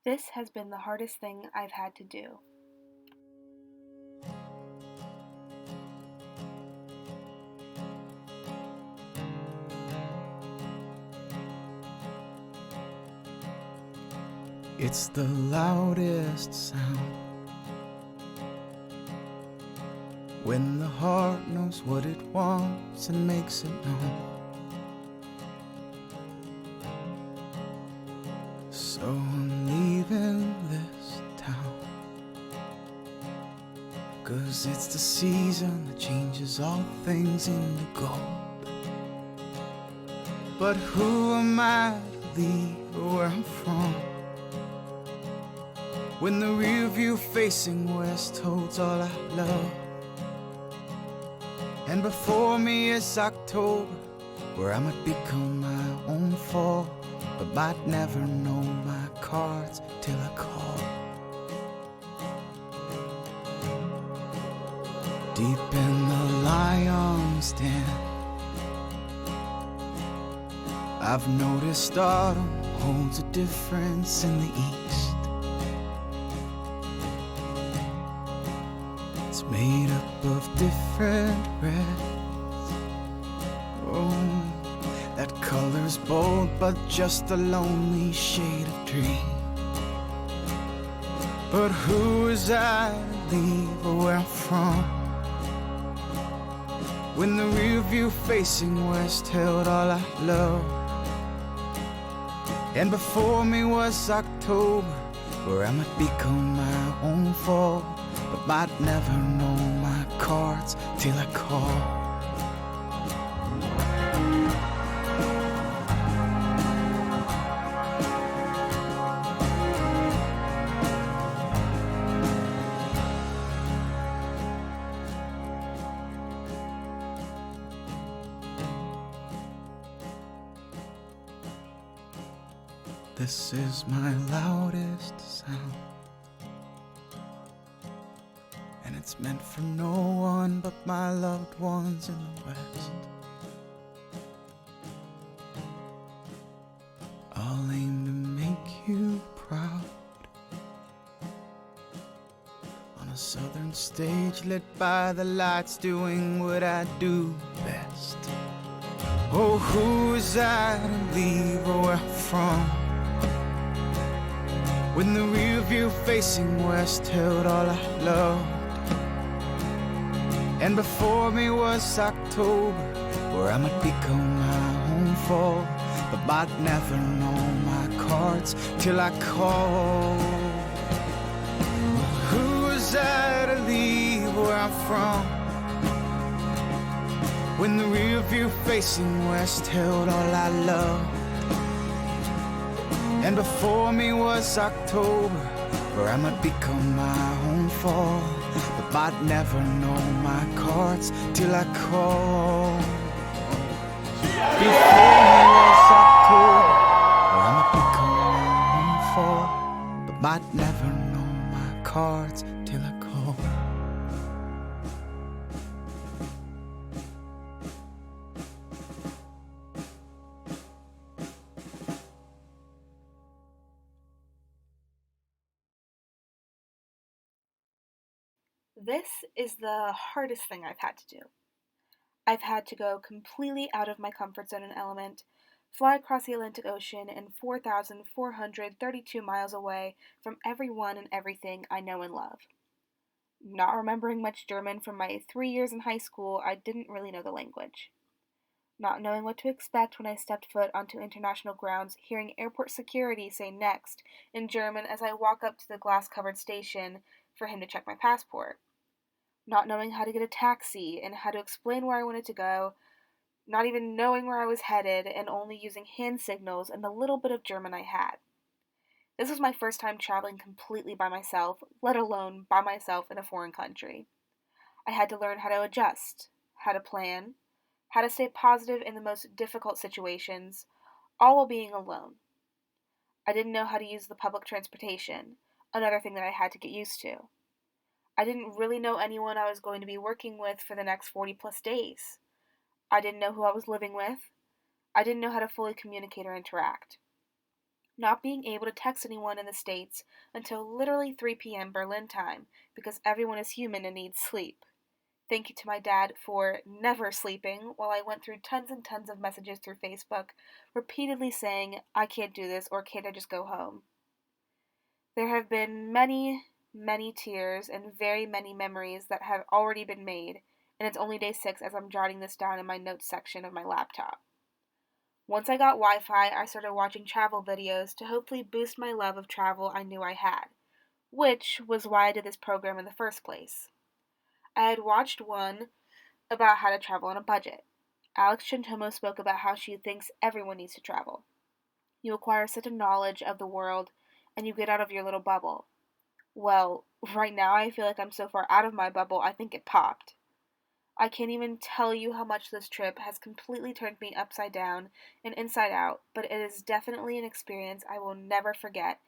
This has been the hardest thing I've had to do. It's the loudest sound when the heart knows what it wants and makes it known. So I'm leaving this town, 'cause it's the season that changes all things into gold. But who am I to leave where I'm from, when the rear view facing west holds all I love? And before me is October, where I might become my own fall, but might never know my cards till I call. Deep in the lion's den, I've noticed autumn holds a difference in the east. It's made up of different reds. Oh, that color's bold, but just a lonely shade of dream. But who is I to leave where I'm from, when the rear view facing west held all I love? And before me was October, where I might become my own fall, but might never know my cards till I call. This is my loudest sound, and it's meant for no one but my loved ones in the West. I'll aim to make you proud on a southern stage lit by the lights, doing what I do best. Oh, who is I to leave where I'm from, when the rear view facing west held all I loved? And before me was October, where I might become my own fall, but might never know my cards till I call. Who is I to leave where I'm from, when the rear view facing west held all I loved? And before me was October, where I might become my own fall, but might never know my cards till I call. Before me was October, where I might become my own fall, but might never know my cards till I call. This is the hardest thing I've had to do. I've had to go completely out of my comfort zone and element, fly across the Atlantic Ocean and 4,432 miles away from everyone and everything I know and love. Not remembering much German from my 3 years in high school, I didn't really know the language. Not knowing what to expect when I stepped foot onto international grounds, hearing airport security say next in German as I walk up to the glass covered station for him to check my passport. Not knowing how to get a taxi and how to explain where I wanted to go, not even knowing where I was headed, and only using hand signals and the little bit of German I had. This was my first time traveling completely by myself, let alone by myself in a foreign country. I had to learn how to adjust, how to plan, how to stay positive in the most difficult situations, all while being alone. I didn't know how to use the public transportation, another thing that I had to get used to. I didn't really know anyone I was going to be working with for the next 40 plus days. I didn't know who I was living with. I didn't know how to fully communicate or interact. not being able to text anyone in the States until literally 3 p.m. Berlin time because everyone is human and needs sleep. Thank you to my dad for never sleeping while I went through tons and tons of messages through Facebook, repeatedly saying, I can't do this, or can't I just go home? There have been many, many tears and very many memories that have already been made, and it's only day 6 as I'm jotting this down in my notes section of my laptop. Once I got Wi Fi, I started watching travel videos to hopefully boost my love of travel I knew I had, which was why I did this program in the first place. I had watched one about how to travel on a budget. Alex Chintomo spoke about how she thinks everyone needs to travel. You acquire such a knowledge of the world and you get out of your little bubble. Well, right now I feel like I'm so far out of my bubble I think it popped. I can't even tell you how much this trip has completely turned me upside down and inside out, but it is definitely an experience I will never forget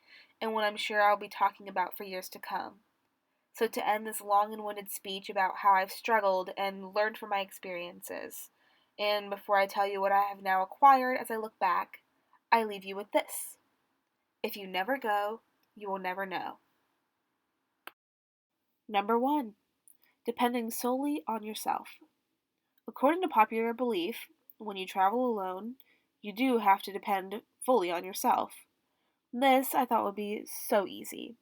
and one I'm sure I'll be talking about for years to come. So, to end this long and winded speech about how I've struggled and learned from my experiences, and before I tell you what I have now acquired as I look back, I leave you with this. If you never go, you will never know. Number 1. Depending solely on yourself. According to popular belief, when you travel alone, you do have to depend fully on yourself. This I thought would be so easy.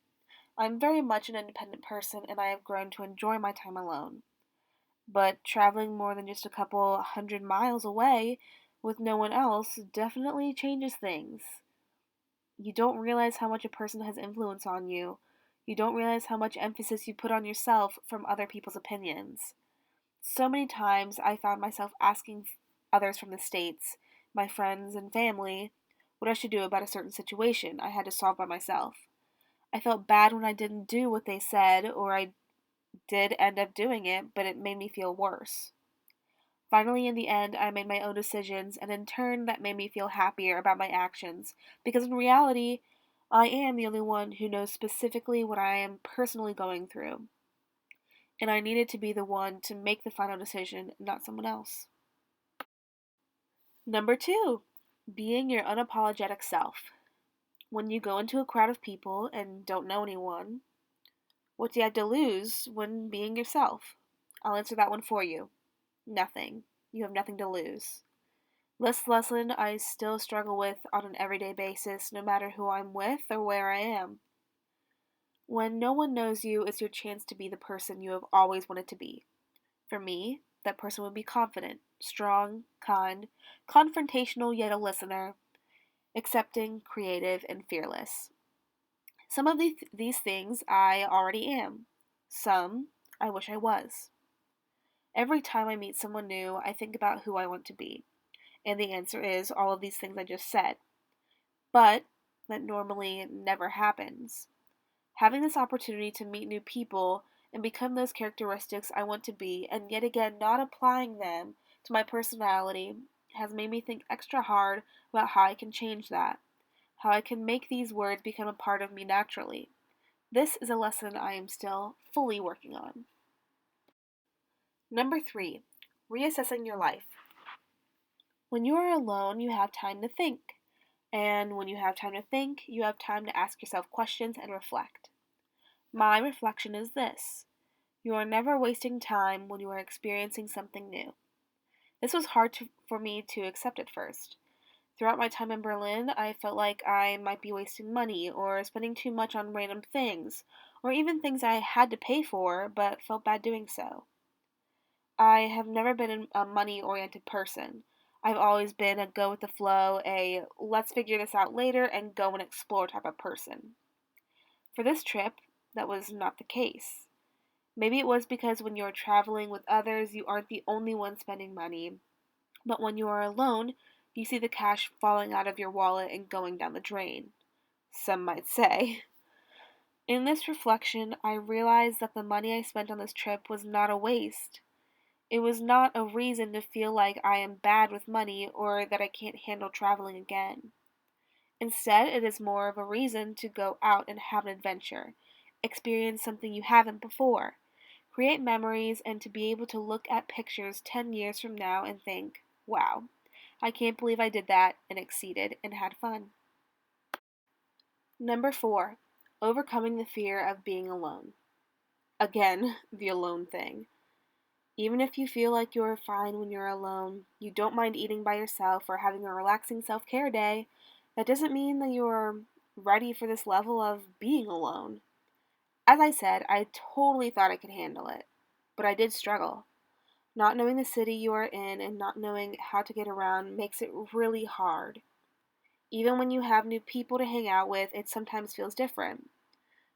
I'm very much an independent person and I have grown to enjoy my time alone. But traveling more than just a couple 100 miles away with no one else definitely changes things. You don't realize how much a person has influence on you. You don't realize how much emphasis you put on yourself from other people's opinions. So many times I found myself asking others from the States, my friends and family, what I should do about a certain situation I had to solve by myself. I felt bad when I didn't do what they said, or I did end up doing it, but it made me feel worse. Finally, in the end, I made my own decisions, and in turn, that made me feel happier about my actions, because in reality, I am the only one who knows specifically what I am personally going through, and I needed to be the one to make the final decision, not someone else. Number 2, being your unapologetic self. When you go into a crowd of people and don't know anyone, what do you have to lose when being yourself? I'll answer that one for you. Nothing. You have nothing to lose. This lesson I still struggle with on an everyday basis, no matter who I'm with or where I am. When no one knows you, it's your chance to be the person you have always wanted to be. For me, that person would be confident, strong, kind, confrontational yet a listener, accepting, creative, and fearless. Some of these things I already am. Some I wish I was. Every time I meet someone new, I think about who I want to be. And the answer is all of these things I just said. But that normally never happens. Having this opportunity to meet new people and become those characteristics I want to be, and yet again not applying them to my personality, has made me think extra hard about how I can change that, how I can make these words become a part of me naturally. This is a lesson I am still fully working on. Number 3, reassessing your life. When you are alone, you have time to think. And when you have time to think, you have time to ask yourself questions and reflect. My reflection is this: you are never wasting time when you are experiencing something new. This was hard for me to accept at first. Throughout my time in Berlin, I felt like I might be wasting money or spending too much on random things, or even things I had to pay for but felt bad doing so. I have never been a money oriented person. I've always been a go with the flow, a let's figure this out later and go and explore type of person. For this trip, that was not the case. Maybe it was because when you're traveling with others, you aren't the only one spending money, but when you are alone, you see the cash falling out of your wallet and going down the drain. Some might say. In this reflection, I realized that the money I spent on this trip was not a waste. It was not a reason to feel like I am bad with money or that I can't handle traveling again. Instead, it is more of a reason to go out and have an adventure, experience something you haven't before, create memories, and to be able to look at pictures 10 years from now and think, wow, I can't believe I did that and exceeded and had fun. Number 4, overcoming the fear of being alone. Again, the alone thing. Even if you feel like you're fine when you're alone, you don't mind eating by yourself or having a relaxing self care day, that doesn't mean that you're ready for this level of being alone. As I said, I totally thought I could handle it, but I did struggle. Not knowing the city you are in and not knowing how to get around makes it really hard. Even when you have new people to hang out with, it sometimes feels different.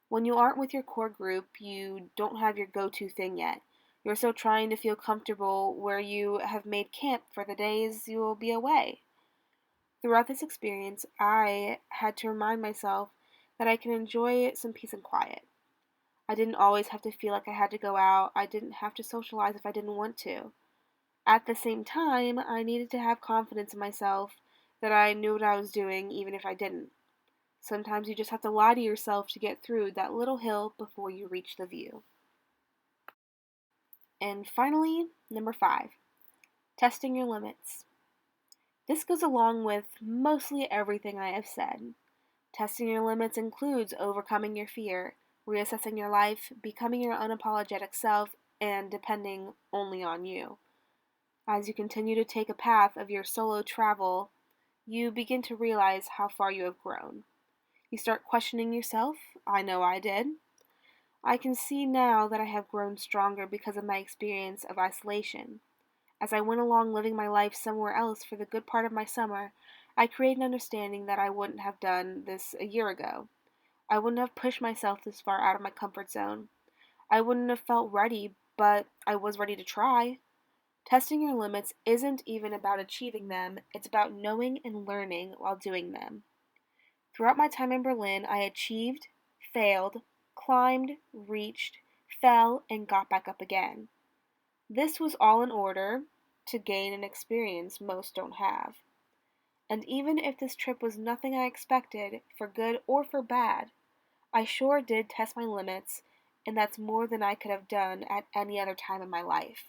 When you aren't with your core group, you don't have your go to thing yet. You're still trying to feel comfortable where you have made camp for the days you will be away. Throughout this experience, I had to remind myself that I can enjoy some peace and quiet. I didn't always have to feel like I had to go out. I didn't have to socialize if I didn't want to. At the same time, I needed to have confidence in myself that I knew what I was doing even if I didn't. Sometimes you just have to lie to yourself to get through that little hill before you reach the view. And finally, number 5, testing your limits. This goes along with mostly everything I have said. Testing your limits includes overcoming your fear, reassessing your life, becoming your unapologetic self, and depending only on you. As you continue to take a path of your solo travel, you begin to realize how far you have grown. You start questioning yourself. I know I did. I can see now that I have grown stronger because of my experience of isolation. As I went along living my life somewhere else for the good part of my summer, I created an understanding that I wouldn't have done this a year ago. I wouldn't have pushed myself this far out of my comfort zone. I wouldn't have felt ready, but I was ready to try. Testing your limits isn't even about achieving them, it's about knowing and learning while doing them. Throughout my time in Berlin, I achieved, failed, climbed, reached, fell, and got back up again. This was all in order to gain an experience most don't have. And even if this trip was nothing I expected, for good or for bad, I sure did test my limits, and that's more than I could have done at any other time in my life.